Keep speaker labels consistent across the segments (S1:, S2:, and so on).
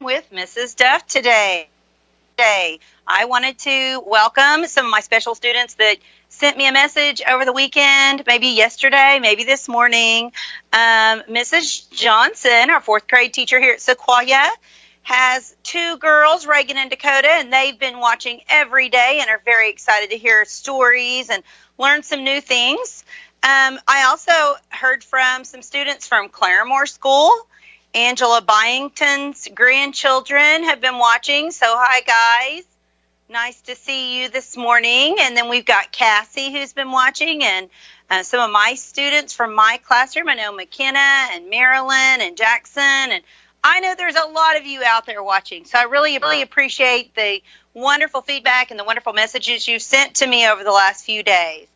S1: with Mrs. Duff today. I wanted to welcome some of my special students that sent me a message over the weekend, maybe yesterday, maybe this morning. Mrs. Johnson, our fourth grade teacher here at Sequoyah, has two girls, Reagan and Dakota, and they've been watching every day and are very excited to hear stories and learn some new things. I also heard from some students from Claremore School. Angela Byington's grandchildren have been watching, so hi guys. Nice to see you this morning. And then we've got Cassie who's been watching, and some of my students from my classroom. I know McKenna and Marilyn and Jackson, and I know there's a lot of you out there watching. So I really appreciate the wonderful feedback and the wonderful messages you've sent to me over the last few days.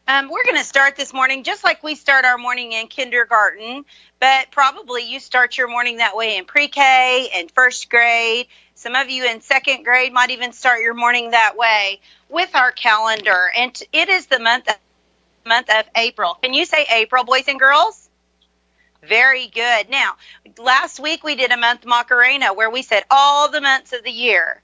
S1: We're going to start this morning just like we start our morning in kindergarten, but probably you start your morning that way in pre-K and first grade. Some of you in second grade might even start your morning that way with our calendar. And it is the month of April. Can you say April, boys and girls? Very good. Now, last week we did a month Macarena where we said all the months of the year.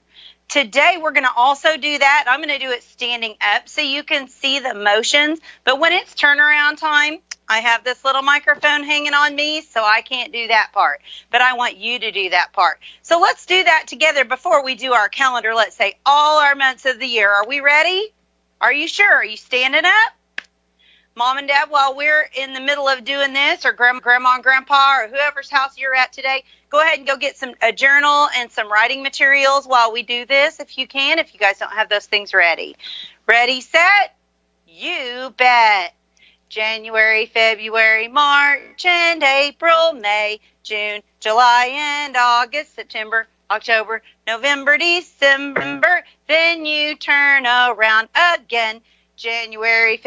S1: Today, we're going to also do that. I'm going to do it standing up so you can see the motions. But when it's turnaround time, I have this little microphone hanging on me, so I can't do that part. But I want you to do that part. So let's do that together before we do our calendar. Let's say all our months of the year. Are we ready? Are you sure? Are you standing up? Mom and Dad, while we're in the middle of doing this, or Grandma and Grandpa, or whoever's house you're at today, go ahead and go get a journal and some writing materials while we do this, if you can, if you guys don't have those things ready. Ready, set, you bet. January, February, March, and April, May, June, July, and August, September, October, November, December. Then you turn around again. January,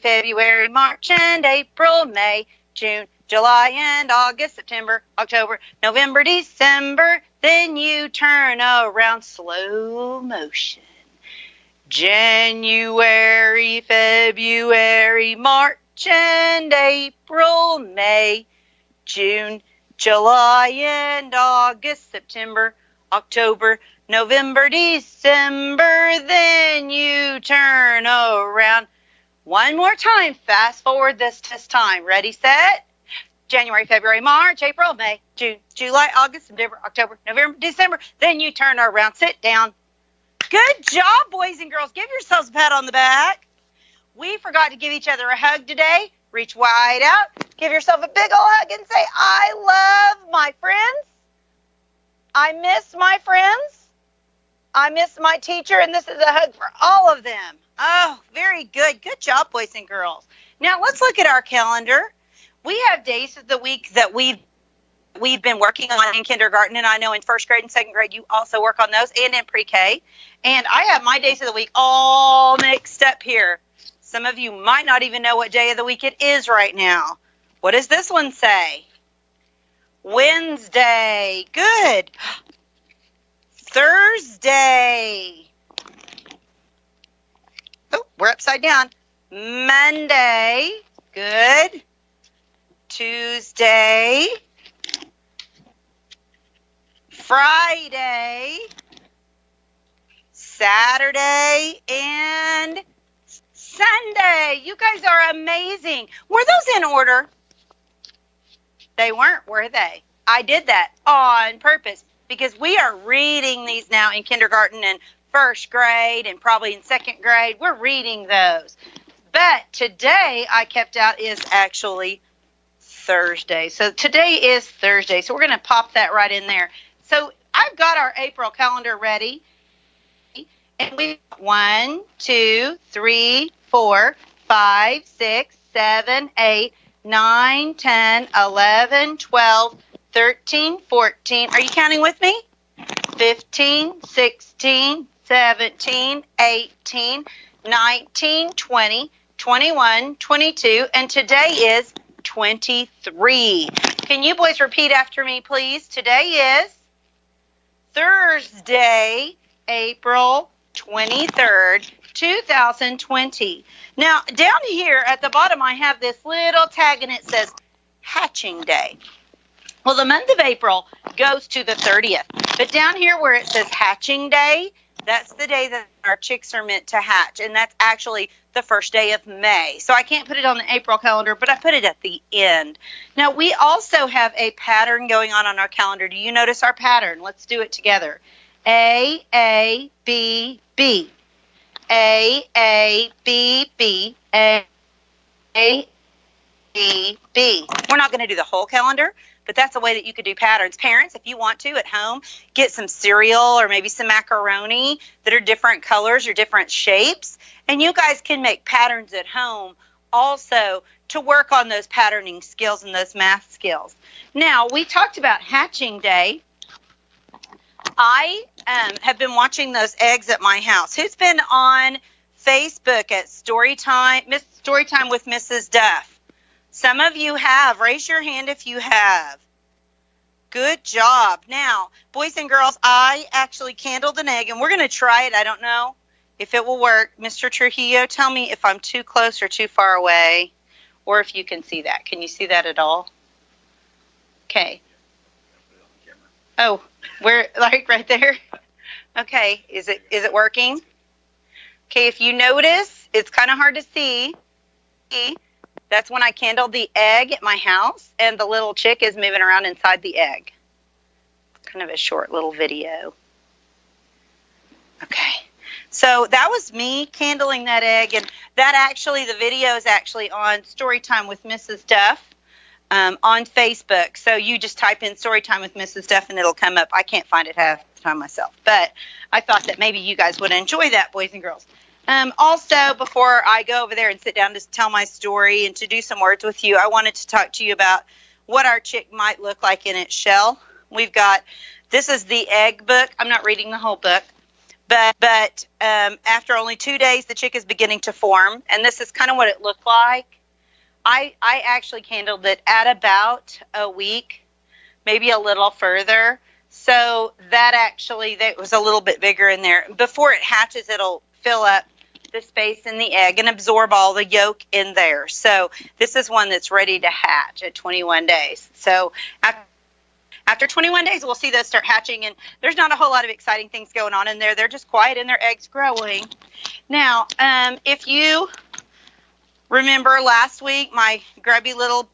S1: February, March, and April, May, June, July, and August, September, October, November, December. Then you turn around, slow motion. January, February, March, and April, May, June, July, and August, September, October, November, December. Then you turn around. One more time. Fast forward this time. Ready, set. January, February, March, April, May, June, July, August, September, October, November, December. Then you turn around. Sit down. Good job, boys and girls. Give yourselves a pat on the back. We forgot to give each other a hug today. Reach wide out. Give yourself a big ol' hug and say, I love my friends. I miss my friends. I miss my teacher, and this is a hug for all of them. Oh, very good. Good job, boys and girls. Now, let's look at our calendar. We have days of the week that we've been working on in kindergarten, and I know in first grade and second grade you also work on those, and in pre-K. And I have my days of the week all mixed up here. Some of you might not even know what day of the week it is right now. What does this one say? Wednesday. Good. Thursday. Oh, we're upside down. Monday. Good. Tuesday. Friday. Saturday. And Sunday. You guys are amazing. Were those in order? They weren't, were they? I did that on purpose because we are reading these now in kindergarten and first grade and probably in second grade. We're reading those. But today I kept out is actually Thursday. So today is Thursday. So we're going to pop that right in there. So I've got our April calendar ready. And we 1, 2, 3, 4, 5, 6, 7, 8, 9, 10, 11, 12, 13, 14. Are you counting with me? 15, 16, 17, 18, 19, 20, 21, 22, and today is 23. Can you boys repeat after me, please? Today is Thursday, April 23rd, 2020. Now, down here at the bottom, I have this little tag, and it says Hatching Day. Well, the month of April goes to the 30th. But down here where it says hatching day, that's the day that our chicks are meant to hatch. And that's actually the first day of May. So I can't put it on the April calendar, but I put it at the end. Now, we also have a pattern going on our calendar. Do you notice our pattern? Let's do it together. A, B, B. A, B, B. A, B, B. We're not going to do the whole calendar, but that's a way that you could do patterns. Parents, if you want to at home, get some cereal or maybe some macaroni that are different colors or different shapes, and you guys can make patterns at home also to work on those patterning skills and those math skills. Now, we talked about hatching day. I have been watching those eggs at my house. Who's been on Facebook at Storytime with Mrs. Duff? Some of you have. Raise your hand if you have. Good job. Now, boys and girls, I actually candled an egg, and we're going to try it. I don't know if it will work. Mr. Trujillo, tell me if I'm too close or too far away, or if you can see that. Can you see that at all? Okay. Oh, where, like right there? Okay. Is it working? Okay, if you notice, it's kind of hard to see. That's when I candled the egg at my house, and the little chick is moving around inside the egg. Kind of a short little video. Okay, so that was me candling that egg, and that actually, the video is actually on Storytime with Mrs. Duff on Facebook. So you just type in Storytime with Mrs. Duff, and it'll come up. I can't find it half the time myself, but I thought that maybe you guys would enjoy that, boys and girls. Also, before I go over there and sit down to tell my story and to do some words with you, I wanted to talk to you about what our chick might look like in its shell. This is the egg book. I'm not reading the whole book, but after only 2 days, the chick is beginning to form, and this is kind of what it looked like. I actually candled it at about a week, maybe a little further, so that was a little bit bigger in there. Before it hatches, it'll fill up the space in the egg and absorb all the yolk in there. So this is one that's ready to hatch at 21 days. So after 21 days, we'll see those start hatching, and there's not a whole lot of exciting things going on in there. They're just quiet and their eggs growing. Now, if you remember last week, my grubby little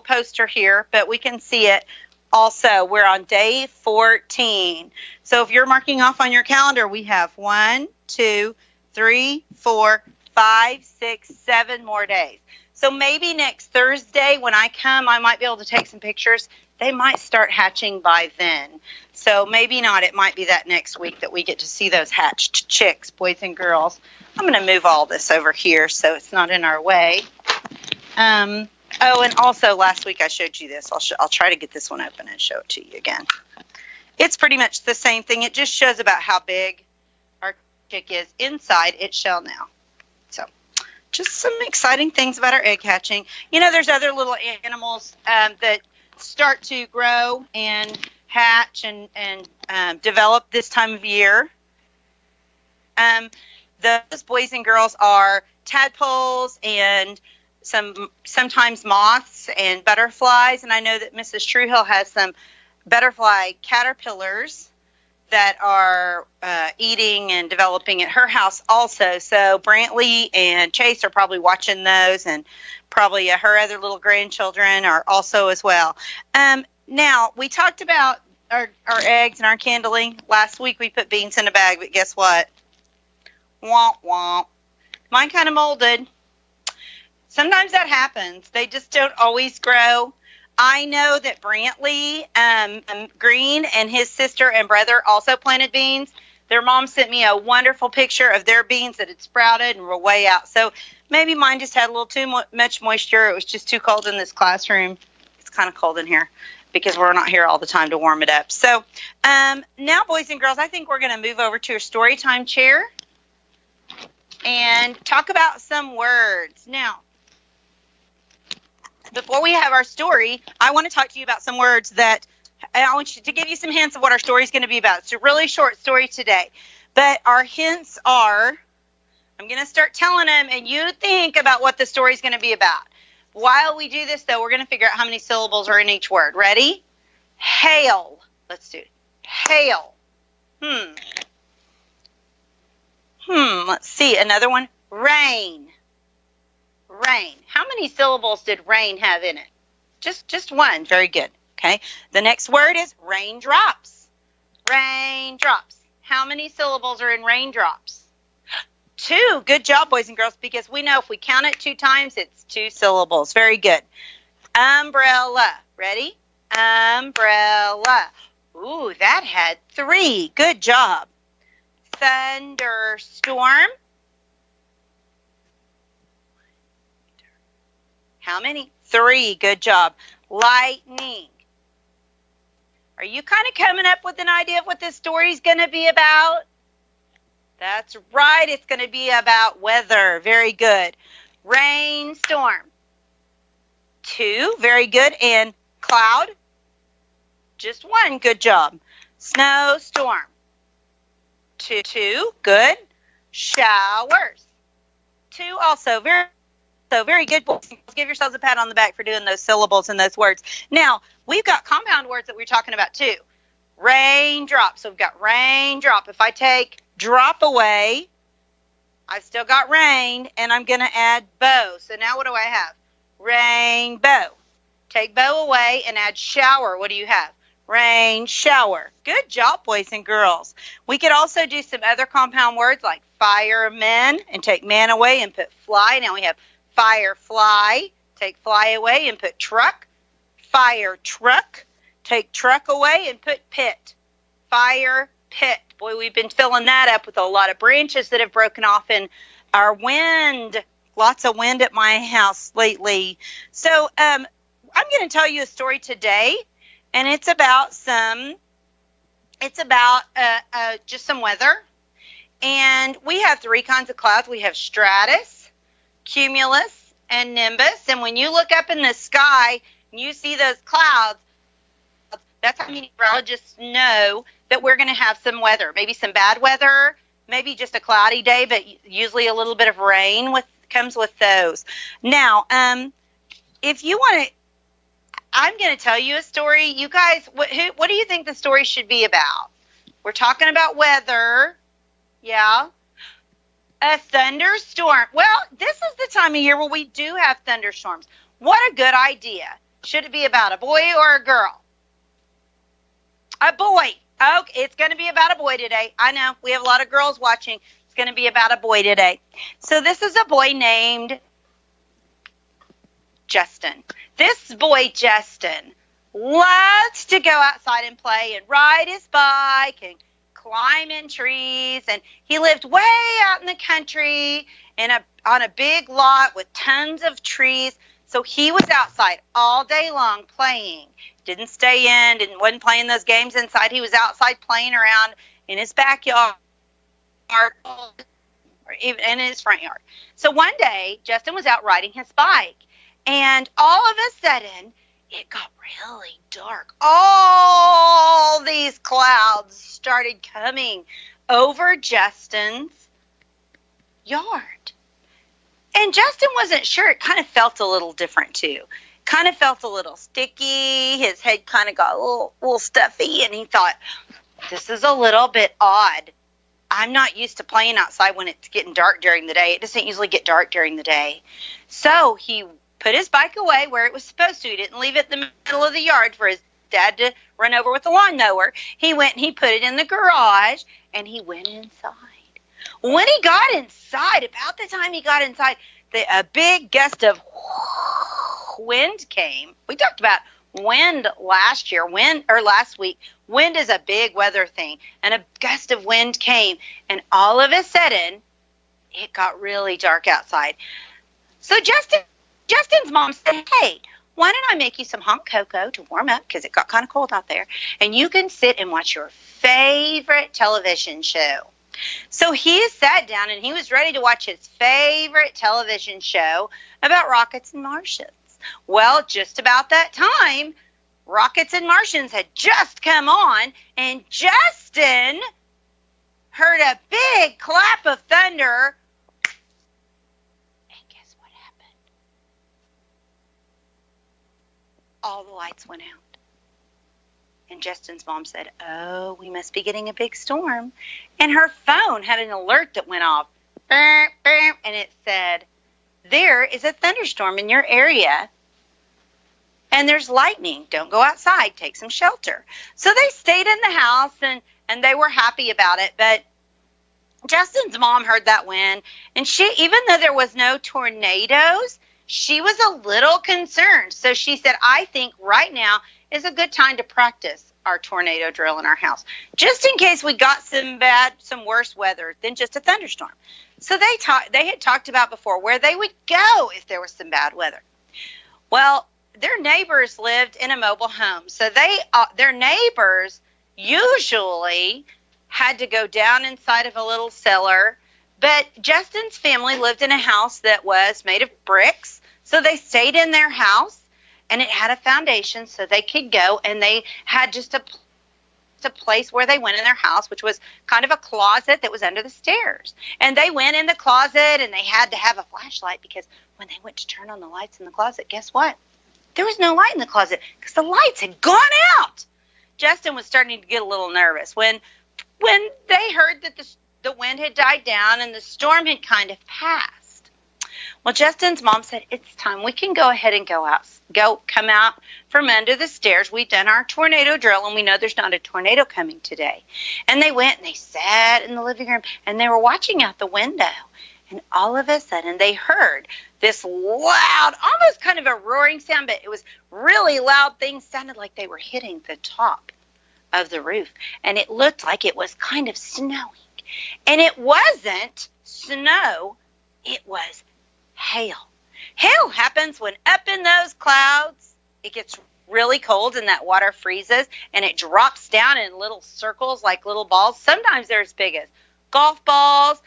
S1: poster here, but we can see it also. We're on day 14. So if you're marking off on your calendar, we have 1, 2, 3, 4, 5, 6, 7 more days. So maybe next Thursday when I come, I might be able to take some pictures. They might start hatching by then. So maybe not. It might be that next week that we get to see those hatched chicks, boys and girls. I'm going to move all this over here so it's not in our way. Oh, and also last week I showed you this. I'll try to get this one open and show it to you again. It's pretty much the same thing. It just shows about how big our chick is inside its shell now. So just some exciting things about our egg hatching. You know, there's other little animals that start to grow and hatch and develop this time of year. Those boys and girls are tadpoles and sometimes moths and butterflies. And I know that Mrs. Truehill has some butterfly caterpillars that are eating and developing at her house also. So Brantley and Chase are probably watching those, and probably her other little grandchildren are also as well. Now, we talked about our eggs and our candling. Last week we put beans in a bag, but guess what? Womp womp. Mine kind of molded. Sometimes that happens. They just don't always grow. I know that Brantley Green and his sister and brother also planted beans. Their mom sent me a wonderful picture of their beans that had sprouted and were way out. So maybe mine just had a little too much moisture. It was just too cold in this classroom. It's kind of cold in here because we're not here all the time to warm it up. So now, boys and girls, I think we're going to move over to a story time chair and talk about some words. Now, before we have our story, I want to talk to you about some words that I want you to give you some hints of what our story is going to be about. It's a really short story today, but our hints are, I'm going to start telling them, and you think about what the story is going to be about. While we do this, though, we're going to figure out how many syllables are in each word. Ready? Hail. Let's do it. Hail. Let's see. Another one. Rain. Rain. How many syllables did rain have in it? Just one. Very good. Okay. The next word is raindrops. Raindrops. How many syllables are in raindrops? 2. Good job, boys and girls, because we know if we count it 2 times, it's 2 syllables. Very good. Umbrella. Ready? Umbrella. Ooh, that had 3. Good job. Thunderstorm. How many? 3. Good job. Lightning. Are you kind of coming up with an idea of what this story is going to be about? That's right. It's going to be about weather. Very good. Rainstorm. 2. Very good. And cloud. Just 1. Good job. Snowstorm. 2. Good. Showers. 2 also. Very good. Give yourselves a pat on the back for doing those syllables and those words. Now, we've got compound words that we're talking about too. Raindrop. So we've got raindrop. If I take drop away, I've still got rain, and I'm going to add bow. So now what do I have? Rainbow. Take bow away and add shower. What do you have? Rain, shower. Good job, boys and girls. We could also do some other compound words like firemen and take man away and put fly. Now we have firefly. Take fly away and put truck. Fire truck. Take truck away and put pit. Fire pit. Boy, we've been filling that up with a lot of branches that have broken off in our wind. Lots of wind at my house lately. So I'm going to tell you a story today, and it's about just some weather. And we have 3 kinds of clouds. We have stratus, cumulus, and nimbus. And when you look up in the sky and you see those clouds, that's how meteorologists know that we're going to have some weather. Maybe some bad weather, maybe just a cloudy day, but usually a little bit of rain comes with those. Now, if you want to, I'm going to tell you a story. You guys, what do you think the story should be about? We're talking about weather. Yeah. A thunderstorm. Well, this is the time of year where we do have thunderstorms. What a good idea. Should it be about a boy or a girl? A boy. Okay, it's going to be about a boy today. I know. We have a lot of girls watching. It's going to be about a boy today. So this is a boy named Justin. This boy, Justin, loves to go outside and play and ride his bike and climb in trees. And he lived way out in the country on a big lot with tons of trees. So he was outside all day long playing. Didn't stay in, wasn't playing those games inside. He was outside playing around in his backyard or even in his front yard. So one day, Justin was out riding his bike, and all of a sudden, it got really dark. All these clouds started coming over Justin's yard. And Justin wasn't sure. It kind of felt a little different, too. Kind of felt a little sticky. His head kind of got a little stuffy, and he thought, this is a little bit odd. I'm not used to playing outside when it's getting dark during the day. It doesn't usually get dark during the day. So he put his bike away where it was supposed to. He didn't leave it in the middle of the yard for his dad to run over with a lawnmower. He went and he put it in the garage, and he went inside. When he got inside, about the time he got inside, a big gust of wind came. We talked about wind last week. Wind is a big weather thing, and a gust of wind came, and all of a sudden, it got really dark outside. So Justin's mom said, hey, why don't I make you some hot cocoa to warm up, because it got kind of cold out there, and you can sit and watch your favorite television show. So he sat down, and he was ready to watch his favorite television show about rockets and Martians. Well, just about that time, Rockets and Martians had just come on, and Justin heard a big clap of thunder. And guess what happened? All the lights went out. And Justin's mom said, "Oh, we must be getting a big storm." And her phone had an alert that went off. And it said, "There is a thunderstorm in your area. And there's lightning. Don't go outside. Take some shelter." So they stayed in the house, and they were happy about it. But Justin's mom heard that wind, and she, even though there was no tornadoes, she was a little concerned. So she said, "I think right now is a good time to practice our tornado drill in our house, just in case we got some worse weather than just a thunderstorm." So they had talked about before where they would go if there was some bad weather. Well, their neighbors lived in a mobile home, so their neighbors usually had to go down inside of a little cellar, but Justin's family lived in a house that was made of bricks, so they stayed in their house, and it had a foundation so they could go, and they had just a place where they went in their house, which was kind of a closet that was under the stairs. And they went in the closet, and they had to have a flashlight, because when they went to turn on the lights in the closet, guess what? There was no light in the closet because the lights had gone out. Justin was starting to get a little nervous when they heard that the wind had died down and the storm had kind of passed. Well, Justin's mom said, "It's time. We can go ahead and come out from under the stairs. We've done our tornado drill, and we know there's not a tornado coming today." And they went and they sat in the living room, and they were watching out the window. And all of a sudden, they heard this loud, almost kind of a roaring sound, but it was really loud. Things sounded like they were hitting the top of the roof. And it looked like it was kind of snowing. And it wasn't snow, it was hail. Hail happens when up in those clouds, it gets really cold and that water freezes, and it drops down in little circles like little balls. Sometimes they're as big as golf balls.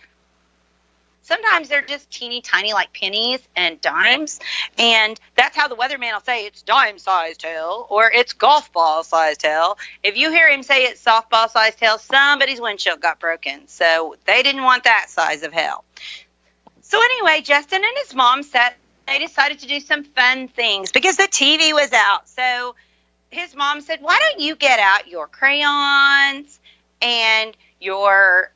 S1: Sometimes they're just teeny tiny like pennies and dimes. And that's how the weatherman will say it's dime-sized hail or it's golf ball-sized hail. If you hear him say it's softball-sized hail, somebody's windshield got broken. So they didn't want that size of hail. So anyway, Justin and his mom they decided to do some fun things because the TV was out. So his mom said, "Why don't you get out your crayons and your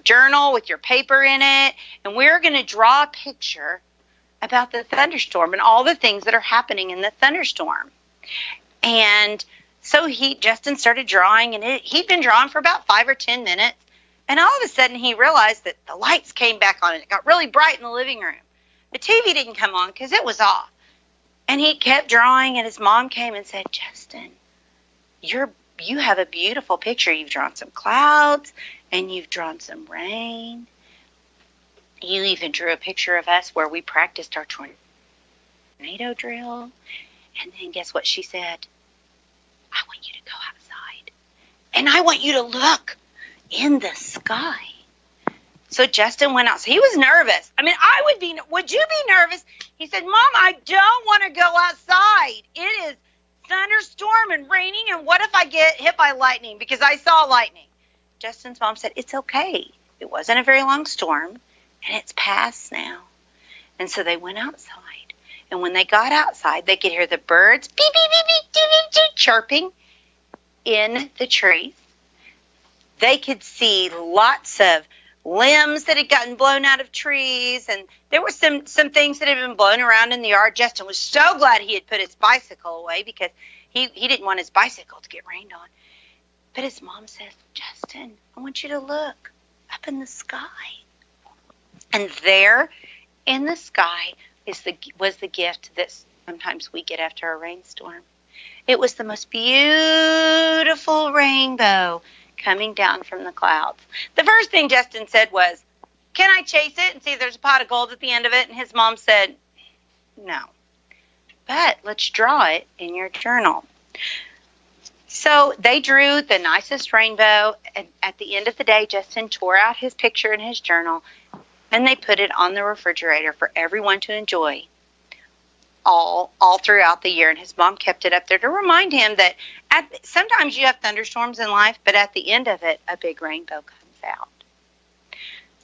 S1: journal with your paper in it, and we're going to draw a picture about the thunderstorm and all the things that are happening in the thunderstorm." And so Justin started drawing, and he'd been drawing for about 5 or 10 minutes, and all of a sudden he realized that the lights came back on, and it got really bright in the living room. The TV didn't come on because it was off, and he kept drawing, and his mom came and said, "Justin, you have a beautiful picture. You've drawn some clouds, and you've drawn some rain. You even drew a picture of us where we practiced our tornado drill." And then guess what she said? "I want you to go outside, and I want you to look in the sky." So Justin went out. So he was nervous. I mean, would you be nervous? He said, "Mom, I don't want to go outside. It is thunderstorm and raining, and what if I get hit by lightning because I saw lightning?" Justin's mom said, "It's okay. It wasn't a very long storm, and it's past now." And so they went outside, and when they got outside, they could hear the birds beep, beep, beep, beep, beep, beep, beep, chirping in the trees. They could see lots of limbs that had gotten blown out of trees, and there were some things that had been blown around in the yard. Justin was so glad he had put his bicycle away because he didn't want his bicycle to get rained on. But his mom says, "Justin, I want you to look up in the sky." And there in the sky was the gift that sometimes we get after a rainstorm. It was the most beautiful rainbow coming down from the clouds. The first thing Justin said was, "Can I chase it and see if there's a pot of gold at the end of it?" And his mom said, "No, but let's draw it in your journal." So they drew the nicest rainbow, and at the end of the day, Justin tore out his picture in his journal, and they put it on the refrigerator for everyone to enjoy all throughout the year. And his mom kept it up there to remind him that sometimes you have thunderstorms in life, but at the end of it, a big rainbow comes out.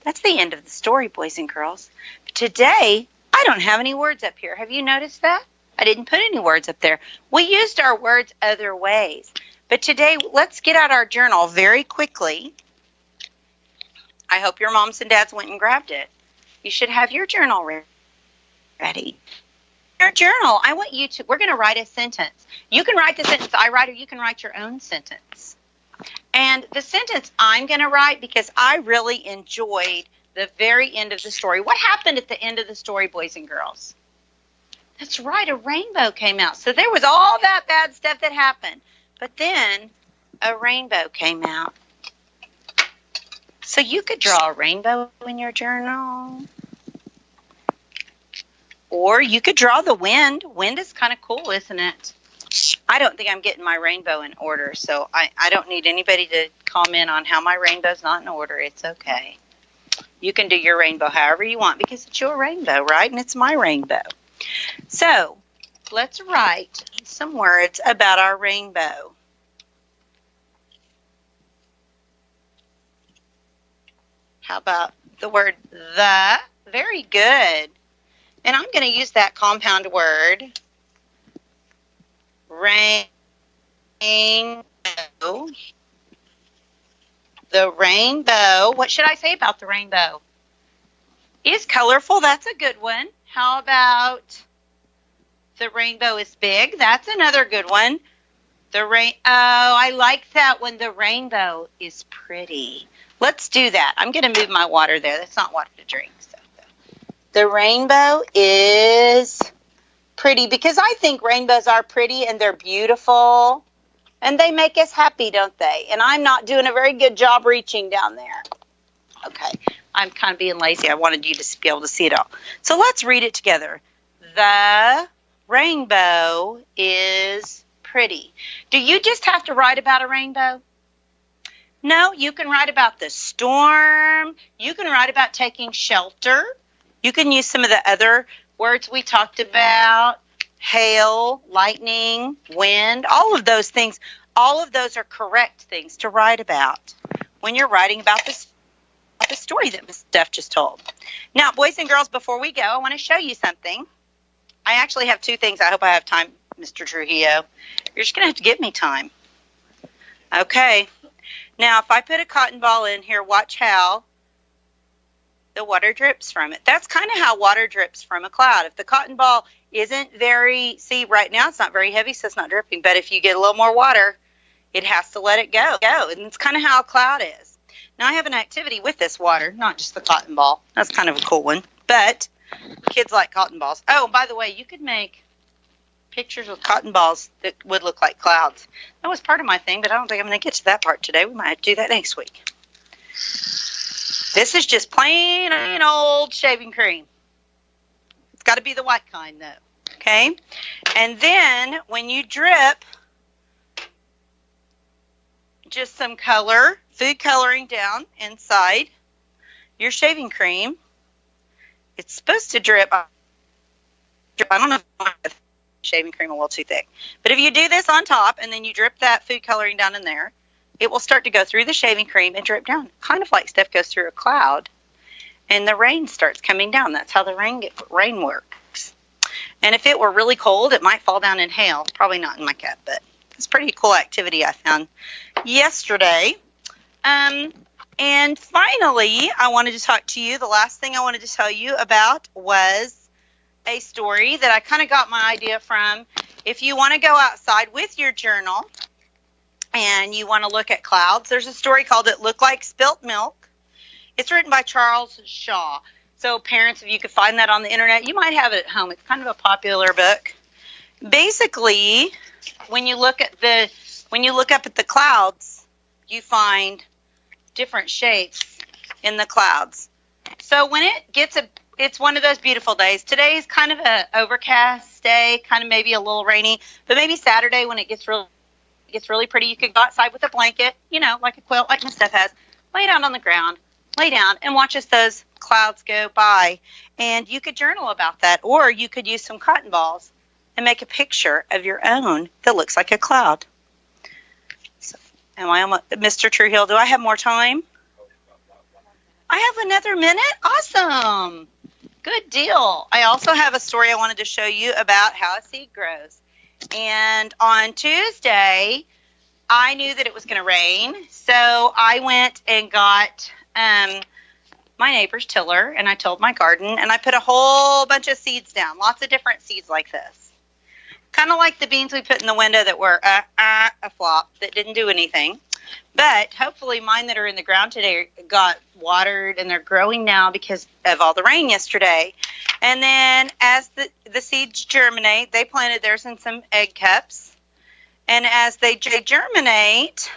S1: That's the end of the story, boys and girls. Today, I don't have any words up here. Have you noticed that? I didn't put any words up there. We used our words other ways. But today, let's get out our journal very quickly. I hope your moms and dads went and grabbed it. You should have your journal ready. Your journal, I want you to, we're going to write a sentence. You can write the sentence I write, or you can write your own sentence. And the sentence I'm going to write, because I really enjoyed the very end of the story. What happened at the end of the story, boys and girls? That's right, a rainbow came out. So there was all that bad stuff that happened. But then a rainbow came out. So you could draw a rainbow in your journal. Or you could draw the wind. Wind is kind of cool, isn't it? I don't think I'm getting my rainbow in order, so I don't need anybody to comment on how my rainbow's not in order. It's okay. You can do your rainbow however you want, because it's your rainbow, right? And it's my rainbow. So let's write some words about our rainbow. How about the word the? Very good. And I'm going to use that compound word, rainbow. The rainbow. What should I say about the rainbow? Is colorful. That's a good one. How about the rainbow is big? That's another good one. Oh, I like that one. The rainbow is pretty. Let's do that. I'm going to move my water there. That's not water to drink. So the rainbow is pretty, because I think rainbows are pretty and they're beautiful and they make us happy, don't they? And I'm not doing a very good job reaching down there. Okay. I'm kind of being lazy. I wanted you to be able to see it all. So let's read it together. The rainbow is pretty. Do you just have to write about a rainbow? No, you can write about the storm. You can write about taking shelter. You can use some of the other words we talked about. Hail, lightning, wind, all of those things. All of those are correct things to write about when you're writing about the story that Ms. Duff just told. Now, boys and girls, before we go, I want to show you something. I actually have two things. I hope I have time, Mr. Trujillo. You're just going to have to give me time. Okay. Now, if I put a cotton ball in here, watch how the water drips from it. That's kind of how water drips from a cloud. If the cotton ball isn't very, see, right now it's not very heavy, so it's not dripping. But if you get a little more water, it has to let it go. And it's kind of how a cloud is. Now, I have an activity with this water, not just the cotton ball. That's kind of a cool one. But kids like cotton balls. Oh, by the way, you could make pictures with cotton balls that would look like clouds. That was part of my thing, but I don't think I'm going to get to that part today. We might have to do that next week. This is just plain old shaving cream. It's got to be the white kind, though. Okay? And then when you drip just some color, food coloring down inside your shaving cream, it's supposed to drip. I don't know if shaving cream a little too thick. But if you do this on top and then you drip that food coloring down in there, it will start to go through the shaving cream and drip down, kind of like stuff goes through a cloud. And the rain starts coming down. That's how the rain works. And if it were really cold, it might fall down and hail. Probably not in my cup, but it's a pretty cool activity I found yesterday. And finally, I wanted to talk to you. The last thing I wanted to tell you about was a story that I kind of got my idea from. If you want to go outside with your journal and you want to look at clouds, there's a story called It Looked Like Spilt Milk. It's written by Charles Shaw. So parents, if you could find that on the internet, you might have it at home. It's kind of a popular book. Basically, when you look up at the clouds, you find different shapes in the clouds. So when it's one of those beautiful days. Today is kind of an overcast day, kind of maybe a little rainy, but maybe Saturday when it gets really pretty, you could go outside with a blanket, like a quilt, like Miss Steph has, lay down on the ground, lay down and watch as those clouds go by. And you could journal about that, or you could use some cotton balls and make a picture of your own that looks like a cloud. So, Mr. Trujillo, do I have more time? I have another minute? Awesome. Good deal. I also have a story I wanted to show you about how a seed grows. And on Tuesday, I knew that it was going to rain, so I went and got my neighbor's tiller, and I tilled my garden, and I put a whole bunch of seeds down, lots of different seeds like this. Kind of like the beans we put in the window that were a flop, that didn't do anything. But hopefully mine that are in the ground today got watered, and they're growing now because of all the rain yesterday. And then as the seeds germinate, they planted theirs in some egg cups. And as they germinate,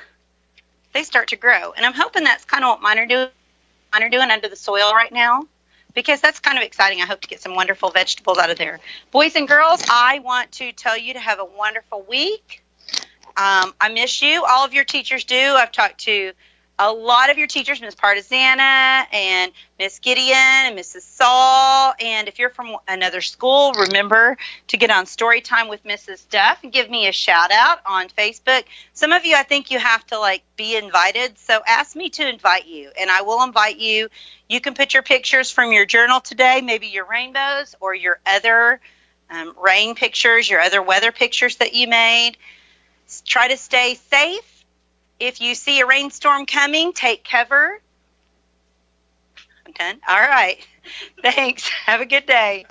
S1: they start to grow. And I'm hoping that's kind of what mine are doing under the soil right now, because that's kind of exciting. I hope to get some wonderful vegetables out of there. Boys and girls, I want to tell you to have a wonderful week. I miss you. All of your teachers do. I've talked to a lot of your teachers, Miss Partizana and Miss Gideon and Mrs. Saul. And if you're from another school, remember to get on Storytime with Mrs. Duff and give me a shout out on Facebook. Some of you, I think you have to be invited. So ask me to invite you, and I will invite you. You can put your pictures from your journal today, maybe your rainbows or your other rain pictures, your other weather pictures that you made. Try to stay safe. If you see a rainstorm coming, take cover. I'm done. All right. Thanks. Have a good day.